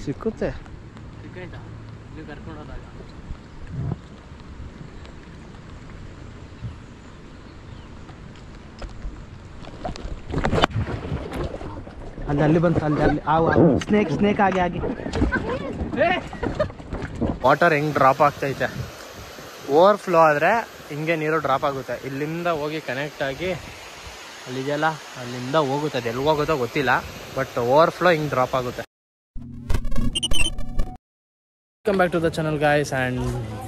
ಸಿಕ್ಕುತ್ತೆ. ಅಲ್ಲಿ ಬಂತು, ಅಲ್ಲಿ ಸ್ನೇಕ್ ಆಗಿ ವಾಟರ್ ಹೆಂಗ್ ಡ್ರಾಪ್ ಆಗ್ತೈತೆ. ಓವರ್ಫ್ಲೋ ಆದರೆ ಹಿಂಗೆ ನೀರು ಡ್ರಾಪ್ ಆಗುತ್ತೆ. ಇಲ್ಲಿಂದ ಹೋಗಿ ಕನೆಕ್ಟ್ ಆಗಿ ಅಲ್ಲಿದೆಯಲ್ಲ, ಅಲ್ಲಿಂದ ಹೋಗುತ್ತೆ. ಅದು ಎಲ್ಲಿ ಹೋಗುತ್ತೋ ಗೊತ್ತಿಲ್ಲ, ಬಟ್ ಓವರ್ಫ್ಲೋ ಹಿಂಗೆ ಡ್ರಾಪ್ ಆಗುತ್ತೆ. Welcome back to the channel guys and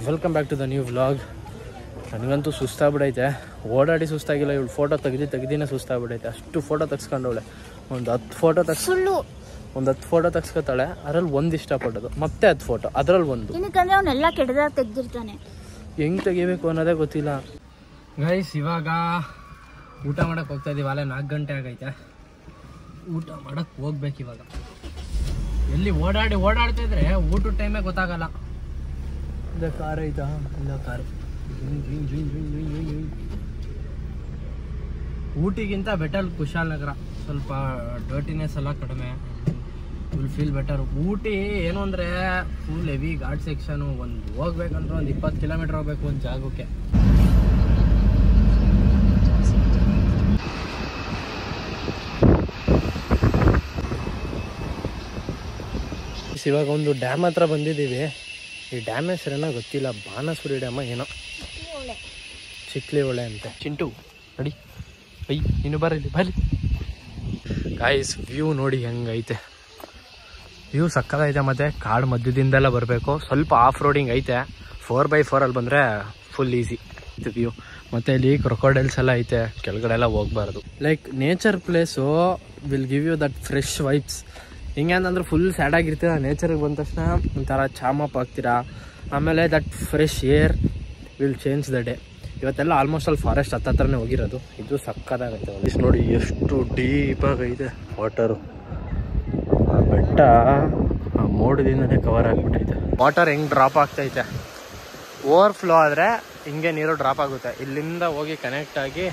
welcome back to the new vlog. ನನಗಂತೂ ಸುಸ್ತಾಗ್ಬಿಡೈತೆ, ಓಡಾಡಿ ಸುಸ್ತಾಗಿಲ್ಲ. ಇವಳು ಫೋಟೋ ತೆಗ್ದಿನೇ ಸುಸ್ತಾಗ್ಬಿಡೈತೆ. ಅಷ್ಟು ಫೋಟೋ ತೆಗ್ಸ್ಕೊಂಡವಳೆ. ಒಂದು 10 ಫೋಟೋ ತೆಗ್ಸ್ಕೊತಾಳೆ. ಅದ್ರಲ್ಲಿ ಒಂದು ಇಷ್ಟಪಡೋದು, ಮತ್ತೆ 10 ಫೋಟೋ, ಅದ್ರಲ್ಲಿ ಒಂದು. ಏನಕ್ಕಂದ್ರೆ ಅವನ್ನೆಲ್ಲ ಕೆಟ್ಟದಾಗ ತೆಗ್ದಿರ್ತಾನೆ. ಹೆಂಗೆ ತೆಗಿಬೇಕು ಅನ್ನೋದೇ ಗೊತ್ತಿಲ್ಲ. ಗೈಸ್ ಇವಾಗ ಊಟ ಮಾಡಕ್ಕೆ ಹೋಗ್ತಾ ಇದೀವಿ. ಅಲ್ಲೇ 4 ಗಂಟೆ ಆಗೈತೆ. ಊಟ ಮಾಡಕ್ಕೆ ಹೋಗ್ಬೇಕು ಇವಾಗ. ಎಲ್ಲಿ ಓಡಾಡ್ತಾ ಇದ್ರೆ ಊಟದ ಟೈಮೇ ಗೊತ್ತಾಗಲ್ಲ. ಇಲ್ಲ ಕಾರ್ ಐತಾ? ಇಲ್ಲ ಕಾರು. ಊಟಿಗಿಂತ ಬೆಟರ್ ಕುಶಾಲನಗರ. ಸ್ವಲ್ಪ ಡರ್ಟಿನೆಸ್ ಎಲ್ಲ ಕಡಿಮೆ, ಫುಲ್ ಫೀಲ್ ಬೆಟರ್. ಊಟಿ ಏನು ಅಂದರೆ ಫುಲ್ ಹೆವಿ ಘಾಟ್ ಸೆಕ್ಷನು. ಹೋಗ್ಬೇಕಂದ್ರೆ ಒಂದು 20 ಕಿಲೋಮೀಟ್ರ್ ಹೋಗ್ಬೇಕು ಒಂದು ಜಾಗಕ್ಕೆ. ಇವಾಗ ಒಂದು ಡ್ಯಾಮ್ ಹತ್ರ ಬಂದಿದ್ದೀವಿ. ಈ ಡ್ಯಾಮ್ ಹೆಸರೇನೋ ಗೊತ್ತಿಲ್ಲ, ಬಾಣಸ್ವಾಡಿ ಡ್ಯಾಮ ಏನೋ, ಚಿಕ್ಲಿ ಹೊಳೆ ಅಂತೆ. ಚಿಂಟು ನಡಿ, ನೀನು ಬರ್ರಿ. ಗಾಯ್ಸ್ ವ್ಯೂ ನೋಡಿ ಹೆಂಗೈತೆ. ವ್ಯೂ ಸಕ್ಕದೈತೆ. ಮತ್ತು ಕಾಡು ಮಧ್ಯದಿಂದೆಲ್ಲ ಬರಬೇಕು. ಸ್ವಲ್ಪ ಆಫ್ ರೋಡಿಂಗ್ ಐತೆ. 4x4 ಅಲ್ಲಿ ಬಂದರೆ ಫುಲ್ ಈಸಿ ಇದು ವ್ಯೂ. ಮತ್ತು ಇಲ್ಲಿ ಕ್ರೊಕೊಡೈಲ್ಸ್ ಎಲ್ಲ ಐತೆ, ಕೆಳಗಡೆ ಎಲ್ಲ ಹೋಗ್ಬಾರ್ದು. Like nature place will give you that fresh vibes. ಹಿಂಗೆ ಅಂತಂದ್ರೆ ಫುಲ್ ಸ್ಯಾಡ್ ಆಗಿರ್ತೀರ, ನೇಚರಿಗೆ ಬಂದ ತಕ್ಷಣ ಒಂಥರ ಚಾಮಪ್ ಆಗ್ತೀರಾ. ಆಮೇಲೆ that fresh air will change the day. ಇವತ್ತೆಲ್ಲ ಆಲ್ಮೋಸ್ಟ್ ಅಲ್ಲಿ ಫಾರೆಸ್ಟ್ ಹತ್ರನೇ ಹೋಗಿರೋದು. ಇದು ಸಕ್ಕದಾಗೈತೆ. ಇಷ್ಟು ನೋಡಿ ಎಷ್ಟು ಡೀಪಾಗೈತೆ ವಾಟರು. ಆ ಬೆಟ್ಟ ಆ ಮೋಡದಿಂದನೇ ಕವರ್ ಆಗಿಬಿಟ್ಟೈತೆ. ವಾಟರ್ ಹೆಂಗೆ ಡ್ರಾಪ್ ಆಗ್ತೈತೆ. ಓವರ್ಫ್ಲೋ ಆದರೆ ಹಿಂಗೆ ನೀರು ಡ್ರಾಪ್ ಆಗುತ್ತೆ. ಇಲ್ಲಿಂದ ಹೋಗಿ ಕನೆಕ್ಟ್ ಆಗಿ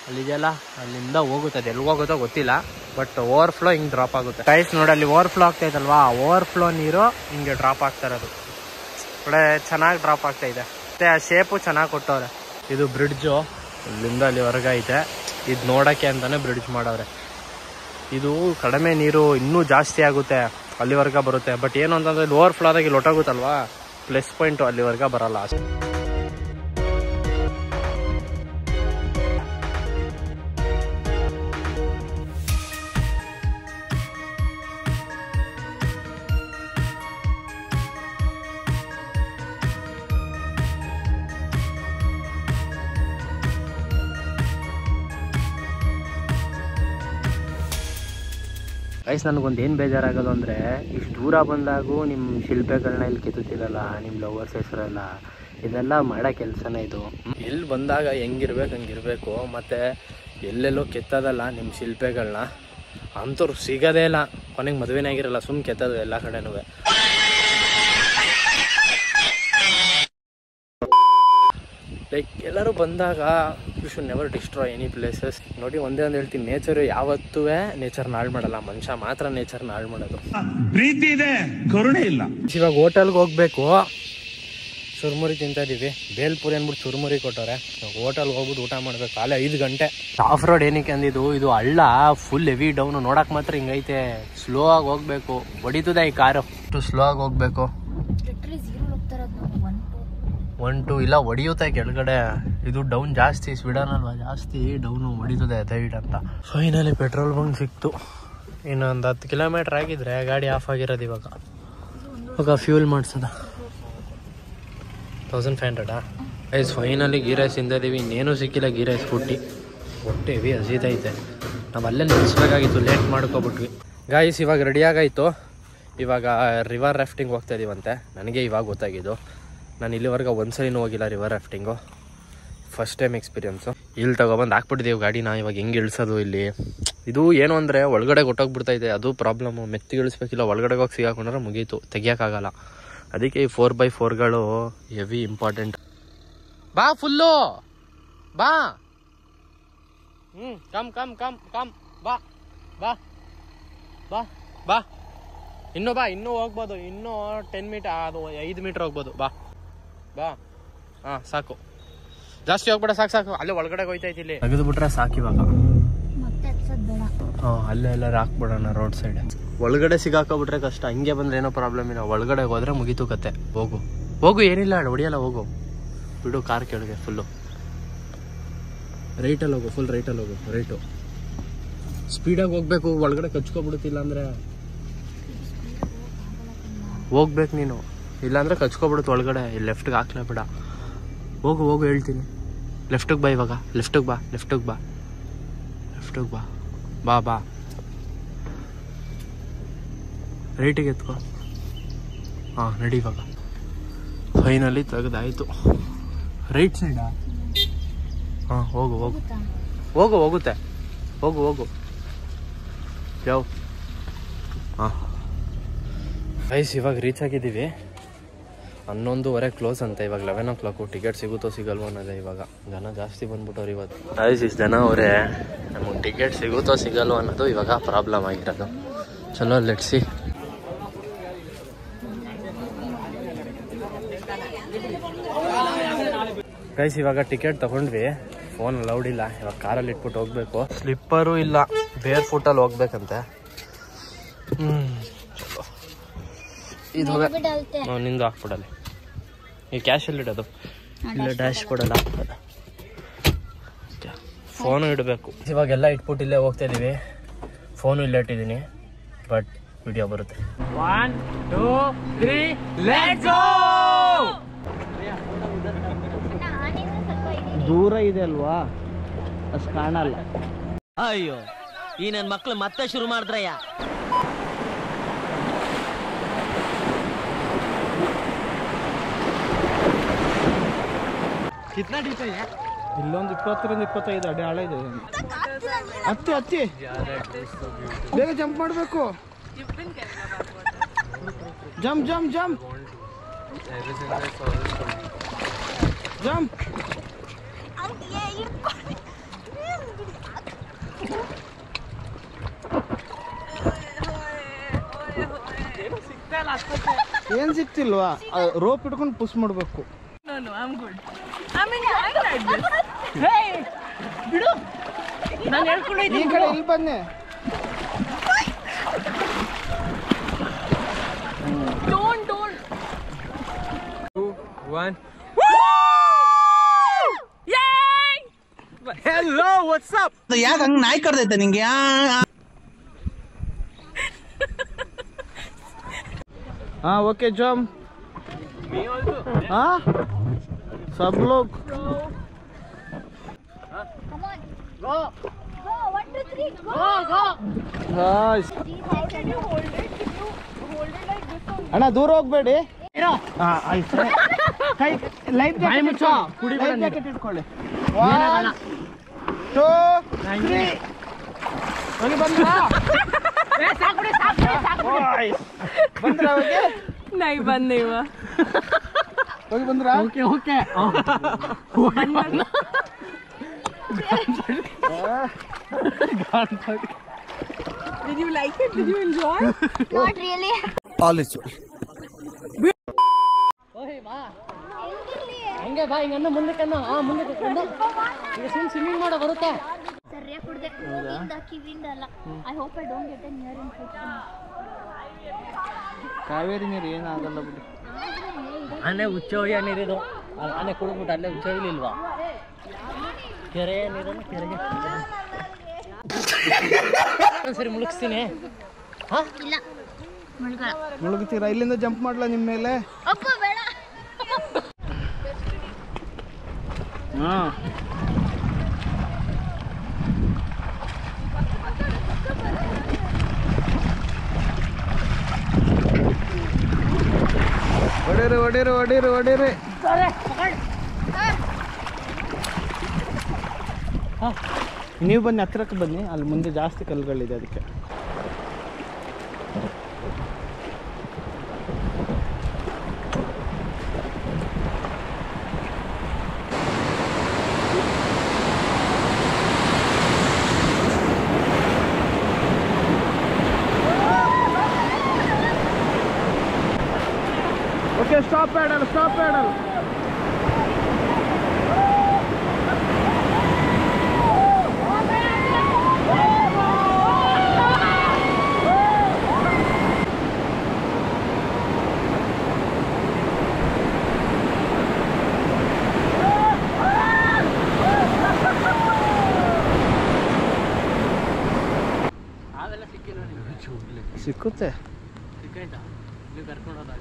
ಅಲ್ಲಿದೆಯಲ್ಲ, ಅಲ್ಲಿಂದ ಹೋಗುತ್ತೆ. ಅದು ಎಲ್ಲಿ ಹೋಗುತ್ತೋ ಗೊತ್ತಿಲ್ಲ, ಬಟ್ ಓವರ್ಫ್ಲೋ ಹಿಂಗೆ ಡ್ರಾಪ್ ಆಗುತ್ತೆ. ಗೈಸ್ ನೋಡಿ, ಅಲ್ಲಿ ಓವರ್ಫ್ಲೋ ಆಗ್ತೈತಲ್ವಾ, ಓವರ್ಫ್ಲೋ ನೀರು ಹಿಂಗೆ ಡ್ರಾಪ್ ಆಗ್ತಾ ಇರೋದು. ಒಳ್ಳೆ ಚೆನ್ನಾಗಿ ಡ್ರಾಪ್ ಆಗ್ತಾಯಿದೆ. ಮತ್ತು ಆ ಶೇಪು ಚೆನ್ನಾಗಿ ಕೊಟ್ಟವ್ರೆ. ಇದು ಬ್ರಿಡ್ಜು, ಇಲ್ಲಿಂದ ಅಲ್ಲಿವರೆಗೆ ಐತೆ. ಇದು ನೋಡೋಕ್ಕೆ ಅಂತಲೇ ಬ್ರಿಡ್ಜ್ ಮಾಡವ್ರೆ. ಇದು ಕಡಿಮೆ ನೀರು ಇನ್ನೂ ಜಾಸ್ತಿ ಆಗುತ್ತೆ, ಅಲ್ಲಿವರೆಗೆ ಬರುತ್ತೆ. ಬಟ್ ಏನು ಅಂತಂದರೆ ಇಲ್ಲಿ ಓವರ್ಫ್ಲೋ ಆದಾಗ ಇಲ್ಲಿ ಹೊಟ್ಟೋಗುತ್ತಲ್ವಾ, ಪ್ಲಸ್ ಪಾಯಿಂಟು ಅಲ್ಲಿವರೆಗೆ ಬರೋಲ್ಲ ಅಷ್ಟೇ. ಗೈಸ್ ನನಗೊಂದು ಏನು ಬೇಜಾರಾಗೋದು ಅಂದರೆ, ಇಷ್ಟು ದೂರ ಬಂದಾಗೂ ನಿಮ್ಮ ಶಿಲ್ಪಗಳನ್ನ ಇಲ್ಲಿ ಕೆತ್ತುತ್ತಿರಲ್ಲ, ನಿಮ್ಮ ಲವರ್ಸ್ ಹೆಸರಲ್ಲ. ಇದೆಲ್ಲ ಮಾಡೋ ಕೆಲಸನೇ ಇದು. ಇಲ್ಲಿ ಬಂದಾಗ ಹಂಗಿರ್ಬೇಕು. ಮತ್ತು ಎಲ್ಲೆಲ್ಲೋ ಕೆತ್ತೋದಲ್ಲ ನಿಮ್ಮ ಶಿಲ್ಪಗಳನ್ನ, ಅಂಥವ್ರು ಸಿಗೋದೇ ಇಲ್ಲ. ಕೊನೆಗೆ ಮದುವೆನೇ ಆಗಿರಲ್ಲ, ಸುಮ್ಮನೆ ಕೆತ್ತೋದು ಎಲ್ಲ ಕಡೆನೂ. ಲೈಕ್ ಎಲ್ಲರೂ ಬಂದಾಗ you should never destroy any places. ನೋಡಿ ಒಂದೇ ಒಂದು ಹೇಳ್ತೀನಿ, ನೇಚರ್ ಯಾವತ್ತೂ ನೇಚರ್ನ ಹಾಳು ಮಾಡಲ್ಲ, ಮನುಷ್ಯ ಮಾತ್ರ ನೇಚರ್ನ ಹಾಳು ಮಾಡೋದು. ಪ್ರೀತಿ ಇದೆ, ಕರುಣೆ ಇಲ್ಲ. ಇವಾಗ ಹೋಟೆಲ್ಗೆ ಹೋಗ್ಬೇಕು, ಚುರುಮುರಿ ತಿಂತಾ ಇದೀವಿ. ಬೇಲ್ಪುರಿ ಅಂದ್ಬಿಟ್ಟು ಚುರುಮುರಿ ಕೊಟ್ಟವ್ರೆ. ಹೋಟೆಲ್ಗೆ ಹೋಗ್ಬಿಟ್ಟು ಊಟ ಮಾಡ್ಬೇಕು. ಅಲ್ಲೇ 5 ಗಂಟೆ. ಆಫ್ ರೋಡ್ ಏನಕ್ಕೆ ಅಂದಿದ್ದು, ಇದು ಹಳ್ಳ ಫುಲ್ ಹೆವಿ ಡೌನು. ನೋಡಕ್ ಮಾತ್ರ ಹಿಂಗೈತೆ. ಸ್ಲೋ ಆಗಿ ಹೋಗ್ಬೇಕು, ಹೊಡಿತದೆ ಈ ಕಾರು. ಸ್ಲೋ ಆಗಿ ಹೋಗ್ಬೇಕು. 1-2 ಇಲ್ಲ ಹೊಡಿಯುತ್ತೆ ಕೆಳಗಡೆ. ಇದು ಡೌನ್ ಜಾಸ್ತಿ, ಸ್ವೀಡನ್ ಅಲ್ವಾ, ಜಾಸ್ತಿ ಡೌನು ಹೊಡಿತದೆ ದೈಡ್ ಅಂತ. ಫೈನಲಿ ಪೆಟ್ರೋಲ್ ಬಂಕ್ ಸಿಕ್ತು. ಇನ್ನೊಂದು 10 ಕಿಲೋಮೀಟ್ರ್ ಆಗಿದ್ರೆ ಗಾಡಿ ಆಫ್ ಆಗಿರೋದು. ಇವಾಗ ಫ್ಯೂಲ್ ಮಾಡಿಸೋದ 1500 ಗೈಸ್. ಫೈನಲಿ ಗೀ ರೈಸ್ ತಿಂದಿದ್ದೀವಿ. ಇನ್ನೇನು ಸಿಕ್ಕಿಲ್ಲ ಗೀ ರೈಸ್ ಫುಟ್ಟಿ. ಹೊಟ್ಟೆ ಹೆವಿ ಹಸಿದೈತೆ. ನಾವು ಅಲ್ಲೇ ನಿಲ್ಲಿಸ್ಬೇಕಾಗಿತ್ತು, ಲೇಟ್ ಮಾಡ್ಕೊಬಿಟ್ವಿ. ಗೈಸ್ ಇವಾಗ ರೆಡಿ ಆಗಾಯಿತು. ಇವಾಗ ರಿವರ್ ರಾಫ್ಟಿಂಗ್ ಹೋಗ್ತಾ ಇದೀವಂತೆ. ನನಗೆ ಇವಾಗ ಗೊತ್ತಾಗಿದ್ದು. ನಾನು ಇಲ್ಲಿವರೆಗೆ ಒಂದ್ಸಲಿನೂ ಹೋಗಿಲ್ಲ river rafting, first time experience. ಇಲ್ಲಿ ತಗೊಬಂದು ಹಾಕ್ಬಿಟ್ಟಿದ್ದೀವಿ ಗಾಡಿನ. ಇವಾಗ ಹೆಂಗೆ ಇಳಿಸೋದು ಇಲ್ಲಿ? ಇದು ಏನು ಅಂದರೆ ಒಳಗಡೆ ಹೊಟ್ಟೋಗ್ಬಿಡ್ತೈತೆ, ಅದು ಪ್ರಾಬ್ಲಮ್ಮು. ಮೆತ್ತಿಗೆ ಇಳಿಸ್ಬೇಕಿಲ್ಲ, ಒಳಗಡೆ ಹೋಗಿ ಸಿಗಾಕೊಂಡ್ರೆ ಮುಗೀತು, ತೆಗಿಯೋಕ್ಕಾಗಲ್ಲ. ಅದಕ್ಕೆ ಈ 4x4ಗಳು ಹೆವಿ ಇಂಪಾರ್ಟೆಂಟ್. ಬಾ ಫುಲ್ಲು ಬಾ. ಕಮ್ ಬಾ ಬಾ ಬಾ. ಬಾ ಇನ್ನೂ ಹೋಗ್ಬೋದು, ಇನ್ನೂ 10 ಮೀಟರ್, ಅದು 5 ಮೀಟರ್ ಹೋಗ್ಬೋದು. ಬಾ ಹಾಂ ಸಾಕು, ಜಾಸ್ತಿ ಹೋಗ್ಬೇಡ, ಸಾಕು ಅಲ್ಲೇ ಒಳಗಡೆ ಹೋಯ್ತೈತಿ. ಇಲ್ಲಿ ತೆಗೆದು ಬಿಟ್ರೆ ಸಾಕು ಇವಾಗ. ಹಾಂ ಅಲ್ಲೇ ಎಲ್ಲರೂ ಹಾಕ್ಬಿಡೋಣ ರೋಡ್ ಸೈಡ್. ಒಳಗಡೆ ಸಿಗಾಕೋಬಿಟ್ರೆ ಕಷ್ಟ, ಹಂಗೆ ಬಂದ್ರೆ ಏನೋ ಪ್ರಾಬ್ಲಮ್ ಇಲ್ಲ. ಒಳಗಡೆ ಹೋದ್ರೆ ಮುಗೀತು ಕತೆ. ಹೋಗು ಏನಿಲ್ಲ, ಹೊಡಿಯಲ್ಲ, ಹೋಗು ಬಿಡು. ಕಾರ್ ಕೆಳಗೆ ಫುಲ್ಲು ರೈಟಲ್ಲಿ ಹೋಗು, ಫುಲ್ ರೈಟಲ್ಲಿ ಹೋಗು. ರೈಟು ಸ್ಪೀಡಾಗಿ ಹೋಗ್ಬೇಕು, ಒಳಗಡೆ ಕಚ್ಕೊಬಿಡುತ್ತಿಲ್ಲ ಅಂದರೆ ಹೋಗ್ಬೇಕು ನೀನು, ಇಲ್ಲಾಂದ್ರೆ ಕಚ್ಕೊಬಿಡುತ್ತೆ ಒಳಗಡೆ. ಲೆಫ್ಟ್ಗೆ ಹಾಕ್ಲೇ ಬಿಡ. ಹೋಗು ಹೇಳ್ತೀನಿ. ಲೆಫ್ಟಿಗೆ ಬಾ ಇವಾಗ, ಲೆಫ್ಟಿಗೆ ಬಾ ರೈಟಿಗೆ ಎತ್ಕೋ. ಹಾಂ ನಡಿ ಇವಾಗ. ಫೈನಲಿ ತೆಗೆದಾಯ್ತು. ರೈಟ್ ಸೈಡಾ? ಹಾಂ ಹೋಗುತ್ತೆ. ಹೋಗು ಯಾವ. ಹಾಂ ಗೈಸ್ ಇವಾಗ ರೀಚ್ ಆಗಿದ್ದೀವಿ. 11:30 ಕ್ಲೋಸ್ ಅಂತ. ಇವಾಗ 11 o'clock. ಟಿಕೆಟ್ ಸಿಗುತ್ತೋ ಸಿಗಲ್ವೋ ಅನ್ನೋದೇ ಇವಾಗ. ಜನ ಜಾಸ್ತಿ ಬಂದ್ಬಿಟ್ಟವ್ರು ಇವತ್ತು. ಗೈಸ್ ಇಷ್ಟು ಜನ ಅವರೇ, ನಮಗೆ ಟಿಕೆಟ್ ಸಿಗುತ್ತೋ ಸಿಗಲ್ವೋ ಅನ್ನೋದು ಇವಾಗ ಪ್ರಾಬ್ಲಮ್ ಆಗಿರೋದು. ಚಲೋ ಲೆಟ್ಸಿ. ಗೈಸ್ ಇವಾಗ ಟಿಕೆಟ್ ತಗೊಂಡ್ವಿ. ಫೋನ್ ಅಲೌಡ್ ಇಲ್ಲ. ಇವಾಗ ಕಾರಲ್ಲಿ ಇಟ್ಬಿಟ್ಟು ಹೋಗ್ಬೇಕು. ಸ್ಲಿಪ್ಪರು ಇಲ್ಲ, ಬೇರ್ ಫುಟಲ್ಲಿ ಹೋಗ್ಬೇಕಂತೆ. ಇದು ನಿಂದು ಹಾಕ್ಬಿಡಲ್ಲ. ಈ ಕ್ಯಾಶಲ್ಲಿ ಇಡೋದು, ಇಲ್ಲ ಡ್ಯಾಶ್ ಬೋರ್ಡಲ್ಲಿ ಹಾಕ್ಬಿಡೋದು. ಫೋನು ಇಡಬೇಕು. ಇವಾಗೆಲ್ಲ ಇಟ್ಬಿಟ್ಟು ಇಲ್ಲೇ ಹೋಗ್ತಾ ಇದೀವಿ. ಫೋನು ಇಲ್ಲೇ ಇಟ್ಟಿದ್ದೀನಿ, ಬಟ್ ವಿಡಿಯೋ ಬರುತ್ತೆ. 1 2 3 ಲೆಟ್ಸ್ ಗೋ. ದೂರ ಇದೆ ಅಲ್ವಾ, ಅಷ್ಟು ಕಾಣಲ್ಲ. ಅಯ್ಯೋ, ಈ ನನ್ನ ಮಕ್ಳು ಮತ್ತೆ ಶುರು ಮಾಡಿದ್ರಯ್ಯ. ಕಿತ್ನಾ ಡೀಪ್ ಇದೆ? ಇಲ್ಲೊಂದು 20-25 ಅಡಿ ಆಳ ಇದೆ. ಹತ್ತಿ ಬೇಗ ಜಂಪ್ ಮಾಡಬೇಕು. ಜಂಪ್ ಏನ್ ಸಿಕ್ತಿಲ್ವಾ? ರೋಪ್ ಹಿಡ್ಕೊಂಡು ಪುಷ್ ಮಾಡ್ಬೇಕು. ಈ ಕಡೆ ಇಲ್ಲಿ ಬನ್ನಿ. Hello, what's up? ಯಾಕೆ ಹಂಗ ನಾಯಿ ಕಡ್ದೈತೆ ನಿಂಗೆ? हाँ ओके जम. हाँ सब लोग ಅಣ್ಣ ದೂರ ಹೋಗ್ಬೇಡಿ. ಲೈಫ್ ಜಾಕೆಟ್ ಇಟ್ಕೊಳ್ಳಿ. 1 2 3 ಹೋಗಿ ಬಂದ್ರ नहीं बंद नहीं हुआ. ಹೋಗಿ ಬಂದ್ರ? Okay Did you like it? Did you enjoy? Not really. All is well. ಹಂಗೆ ಬಾ, ಹಿಂಗನ್ನ ಮುಂದಕ್ಕನ್ನ. ಮುಂದಕ್ಕೆ ಈಗ ಸ್ವಿಮ್ಮಿಂಗ್ ಮಾಡೋ ಬರುತ್ತೆ. ಸರಿಯಾಗಿ ಕುಡ್ದೆ. ಕಿವಿಯಿಂದ ಅಲ್ಲ. I hope I don't get a near infection. Kaveri ನೀರು ಏನಾಗಲ್ಲ ಬಿಡಿ. ಆನೆ ಉಚ್ಚೋಯ್ಯ ನೀರಿದು. ಆನೆ ಕುಡಿದ್ಬಿಟ್ಟು ಅಲ್ಲೇ ಉಚ್ಚೋಯ್ಲಿಲ್ವಾ? ಕೆರೆಯ ನೀರನ್ನು ಕೆರೆಗೆ ಸರಿ ಮುಳುಗಿಸ್ತೀನಿ. ಇಲ್ಲ ಮುಳುಗ್ತೀರಾ? ಇಲ್ಲಿಂದ ಜಂಪ್ ಮಾಡ್ಲಾ ನಿಮ್ಮ ಮೇಲೆ? ಅಪ್ಪ ಬೇಡ. ಹಾಂ ಹೊಡೀರಿ. ನೀವು ಬನ್ನಿ, ಹತ್ರಕ್ಕೆ ಬನ್ನಿ. ಅಲ್ಲಿ ಮುಂದೆ ಜಾಸ್ತಿ ಕಲ್ಲುಗಳಿದೆ ಅದಕ್ಕೆ. ಓಕೆ ಸ್ಟಾಪ್ ಪ್ಯಾಡಲ್ ಸಿಕ್ಕುತ್ತೆ. ನೀವು ಕರ್ಕೊಂಡು ಹೋದಾಗ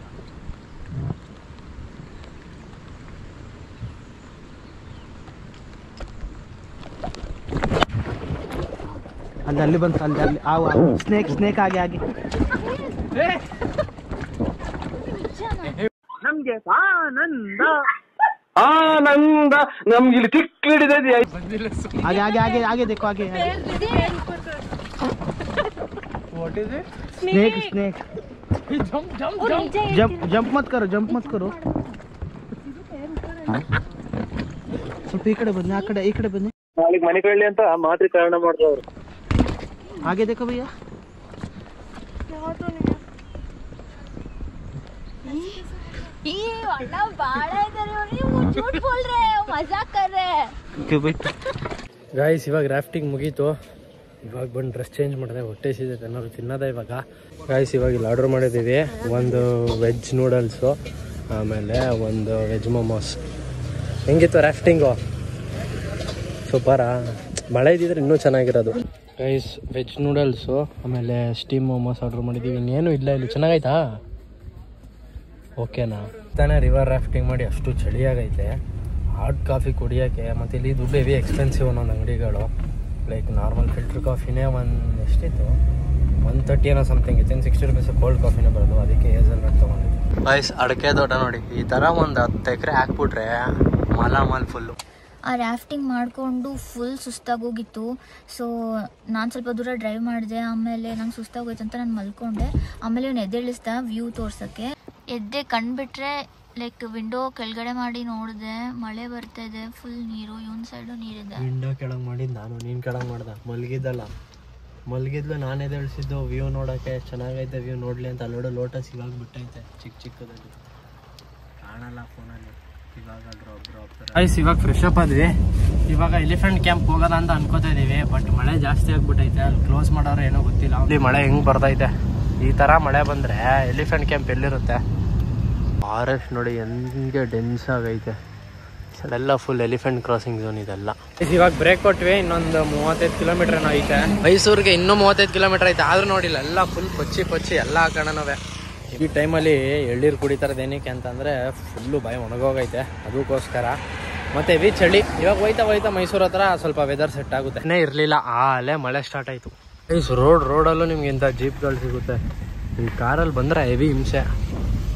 ಅಲ್ಲಿ ಬಂತು ಅಲ್ಲಿ ಸ್ನೇಕ್ ಆಗಿ ನಮ್ಗೆ ಆನಂದ ನಮ್ಗೆ ಇಲ್ಲಿ ತಿಕ್ಕಿಡಿದೆ ಹಾಗೆ देखो आगे what is it? Snake jump मत करो ಸ್ವಲ್ಪ ಈ ಕಡೆ ಬನ್ನಿ ಈ ಕಡೆ ಬನ್ನಿ ಮನೆ ಕಳ್ಳಿ ಅಂತ ಮಾತ್ರ ಕಾರಣ ಮಾಡ್ದವ್ರು. आगे देखो भैया ಗಾಯ್ಸ್ ಇವಾಗ ರಾಫ್ಟಿಂಗ್ ಮುಗೀತು. ಇವಾಗ ಬಂದು ಡ್ರೆಸ್ ಚೇಂಜ್ ಮಾಡಿದೆ, ಹೊಟ್ಟೆ ಸಿಗುತ್ತೆ ಏನಾದ್ರು ತಿನ್ನೋದ ಇವಾಗ. ಗಾಯ್ಸ್ ಇವಾಗ ಇಲ್ಲಿ ಆರ್ಡರ್ ಮಾಡಿದ್ದೀವಿ, ಒಂದು ವೆಜ್ ನೂಡಲ್ಸು ಆಮೇಲೆ ಒಂದು ವೆಜ್ ಮೊಮೋಸ್. ಹೆಂಗಿತ್ತು ರಾಫ್ಟಿಂಗು? ಸೂಪರಾ? ಮಳೆ ಇದ್ದಿದ್ರೆ ಇನ್ನೂ ಚೆನ್ನಾಗಿರೋದು. ಗೈಸ್ ವೆಜ್ ನೂಡಲ್ಸು ಆಮೇಲೆ ಸ್ಟೀಮ್ ಮೊಮೋಸ್ ಆರ್ಡರ್ ಮಾಡಿದ್ದೀವಿ. ಇನ್ನೇನು ಇಲ್ಲ ಇಲ್ಲಿ. ಚೆನ್ನಾಗೈತಾ? ಓಕೆನಾ? ತಾನೇ ರಿವರ್ ರಾಫ್ಟಿಂಗ್ ಮಾಡಿ ಅಷ್ಟು ಚಳಿಯಾಗೈತೆ. ಹಾಟ್ ಕಾಫಿ ಕುಡಿಯೋಕ್ಕೆ, ಮತ್ತು ಇಲ್ಲಿ ದುಡ್ಡು ಹೆವಿ ಎಕ್ಸ್ಪೆನ್ಸಿವ್ ಒಂದೊಂದು ಅಂಗಡಿಗಳು. ಲೈಕ್ ನಾರ್ಮಲ್ ಫಿಲ್ಟರ್ ಕಾಫಿನೇ ಎಷ್ಟಿತ್ತು, 130 ಏನೋ ಸಮಥಿಂಗ್ ಇತ್ತು. ಇನ್ನು 60 ರೂಪೀಸ್ ಕೋಲ್ಡ್ ಕಾಫಿನೇ ಬರೋದು. ಅದಕ್ಕೆ ಹೇಸಲ್ನಟ್ ತೊಗೊಂಡಿದ್ದು. ಗೈಸ್ ಅಡಿಕೆ ತೋಟ ನೋಡಿ, ಈ ಥರ ಒಂದು 10 ಎಕರೆ ಹಾಕ್ಬಿಟ್ರೆ ಮಾಲ್ ಫುಲ್ಲು. ಆ ರಾಫ್ಟಿಂಗ್ ಮಾಡಿಕೊಂಡು ಫುಲ್ ಸುಸ್ತಾಗೋಗಿತ್ತು. ಸೊ ನಾನು ಸ್ವಲ್ಪ ದೂರ ಡ್ರೈವ್ ಮಾಡಿದೆ. ಆಮೇಲೆ ನಂಗೆ ಸುಸ್ತಾಗೋಯ್ತು ಅಂತ ನಾನು ಮಲ್ಕೊಂಡೆ. ಆಮೇಲೆ ಇವ್ನು ಎದ್ದೇಳಿಸ್ದ ವ್ಯೂ ತೋರ್ಸೋಕ್ಕೆ. ಎದ್ದೆ ಕಂಡುಬಿಟ್ರೆ ಲೈಕ್ ವಿಂಡೋ ಕೆಳಗಡೆ ಮಾಡಿ ನೋಡಿದೆ, ಮಳೆ ಬರ್ತಾ ಇದೆ, ಫುಲ್ ನೀರು. ಇವನ್ ಸೈಡು ನೀರಿದೆ. ವಿಂಡೋ ಕೆಳಗೆ ಮಾಡಿದ್ದು ನಾನು, ನೀನು ಕೆಳಗೆ ಮಾಡ್ದೆ. ಮಲಗಿದ್ಲು, ನಾನು ಎದ್ದೇಳಿಸಿದ್ದು ವ್ಯೂ ನೋಡೋಕ್ಕೆ. ಚೆನ್ನಾಗೈತೆ ವ್ಯೂ, ನೋಡಲಿ ಅಂತ. ಅಲ್ಲೋಡು ಲೋಟಸ್ ಇವಾಗ ಬಿಟ್ಟೈತೆ ಚಿಕ್ಕದಲ್ಲಿ, ಕಾಣಲ್ಲ ಫೋನಲ್ಲಿ. ಇವಾಗ ಫ್ರೆಶ್ ಅಪ್ ಆದ್ವಿ. ಇವಾಗ ಎಲಿಫೆಂಟ್ ಕ್ಯಾಂಪ್ ಹೋಗೋದ ಅಂತ ಅನ್ಕೋತಾ ಇದೀವಿ. ಬಟ್ ಮಳೆ ಜಾಸ್ತಿ ಆಗ್ಬಿಟ್ಟೈತೆ, ಅಲ್ಲಿ ಕ್ಲೋಸ್ ಮಾಡೋರು ಏನೋ ಗೊತ್ತಿಲ್ಲ. ಇಲ್ಲಿ ಮಳೆ ಹೆಂಗ್ ಬರ್ತೈತೆ, ಈ ತರ ಮಳೆ ಬಂದ್ರೆ ಎಲಿಫೆಂಟ್ ಕ್ಯಾಂಪ್ ಎಲ್ಲಿರುತ್ತೆ? ಫಾರೆಸ್ಟ್ ನೋಡಿ ಹೆಂಗೆ ಡೆನ್ಸ್ ಆಗೈತೆ. ಎಲ್ಲ ಫುಲ್ ಎಲಿಫೆಂಟ್ ಕ್ರಾಸಿಂಗ್ ಝೋನ್ ಇದೆಲ್ಲ. ಇವಾಗ ಬ್ರೇಕ್ ಕೊಟ್ವಿ, ಇನ್ನೊಂದು 35 ಕಿಲೋಮೀಟರ್ ಏನೋ ಐತೆ. ಮೈಸೂರಿಗೆ ಇನ್ನೂ 35 ಕಿಲೋಮೀಟರ್ ಐತೆ. ಆದ್ರೂ ನೋಡಿಲ್ಲ, ಎಲ್ಲ ಫುಲ್ ಪಚ್ಚಿ ಎಲ್ಲ ಕಣನವೇ. ಈ ಟೈಮಲ್ಲಿ ಎಳ್ಳೀರು ಕುಡಿತಾರದು ಏನಕ್ಕೆ ಅಂತಂದರೆ ಫುಲ್ಲು ಬಾಯಿ ಒಣಗೋಗೈತೆ, ಅದಕ್ಕೋಸ್ಕರ. ಮತ್ತು ಹೆವಿ ಚಳಿ. ಇವಾಗ ಹೋಯ್ತಾ ಮೈಸೂರು ಹತ್ರ ಸ್ವಲ್ಪ ವೆದರ್ ಸೆಟ್ ಆಗುತ್ತೆ. ಇನ್ನೇ ಇರಲಿಲ್ಲ, ಅಲ್ಲೇ ಮಳೆ ಸ್ಟಾರ್ಟ್ ಆಯಿತು. ರೋಡಲ್ಲೂ ನಿಮ್ಗೆ ಇಂಥ ಜೀಪ್ಗಳು ಸಿಗುತ್ತೆ. ಈ ಕಾರಲ್ಲಿ ಬಂದರೆ ಹೆವಿ ಹಿಂಸೆ.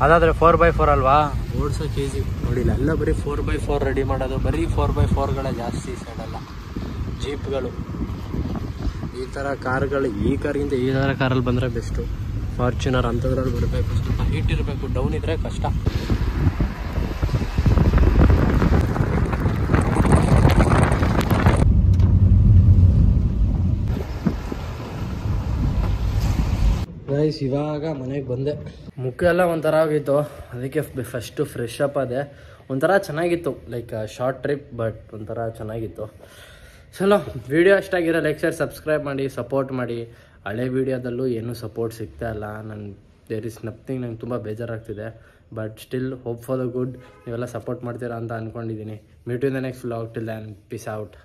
ಅದಾದರೆ 4x4 ಅಲ್ವಾ, ಓಡ್ಸೋಕೆ ಈಸಿ. ನೋಡಿಲ್ಲ, ಎಲ್ಲ ಬರೀ 4x4 ರೆಡಿ ಮಾಡೋದು. ಬರೀ 4x4ಗಳೇ ಜಾಸ್ತಿ ಈ ಸೈಡೆಲ್ಲ. ಜೀಪ್ಗಳು, ಈ ಥರ ಕಾರ್ಗಳು, ಈ ಕಾರಿಗಿಂತ ಈ ಥರ ಕಾರಲ್ಲಿ ಬಂದರೆ ಬೆಸ್ಟು. ಫಾರ್ಚುನರ್ ಅಂಥದ್ರಲ್ಲಿ ಬರಬೇಕು, ಸ್ವಲ್ಪ ಹೀಟ್ ಇರಬೇಕು. ಡೌನ್ ಇದ್ದರೆ ಕಷ್ಟ. ಗೈಸ್ ಇವಾಗ ಮನೆಗೆ ಬಂದೆ. ಮುಖ ಎಲ್ಲ ಒಂಥರ ಆಗಿತ್ತು, ಅದಕ್ಕೆ ಫಸ್ಟು ಫ್ರೆಶ್ ಅಪ್ ಆದೆ. ಒಂಥರ ಚೆನ್ನಾಗಿತ್ತು, ಲೈಕ್ ಶಾರ್ಟ್ ಟ್ರಿಪ್, ಬಟ್ ಒಂಥರ ಚೆನ್ನಾಗಿತ್ತು. ಚಲೋ, ವಿಡಿಯೋ ಇಷ್ಟಾಗಿರೋ ಲೈಕ್ ಶೇರ್ ಸಬ್ಸ್ಕ್ರೈಬ್ ಮಾಡಿ, ಸಪೋರ್ಟ್ ಮಾಡಿ. ಹಳೆ ವೀಡಿಯೋದಲ್ಲೂ ಏನೂ ಸಪೋರ್ಟ್ ಸಿಗ್ತಾ ಇಲ್ಲ. There is nothing. ನಂಗೆ ತುಂಬ ಬೇಜಾರಾಗ್ತಿದೆ. But still hope for the good. ನೀವೆಲ್ಲ ಸಪೋರ್ಟ್ ಮಾಡ್ತೀರಾ ಅಂತ ಅಂದ್ಕೊಂಡಿದ್ದೀನಿ. Meet in the next vlog. Till then peace out.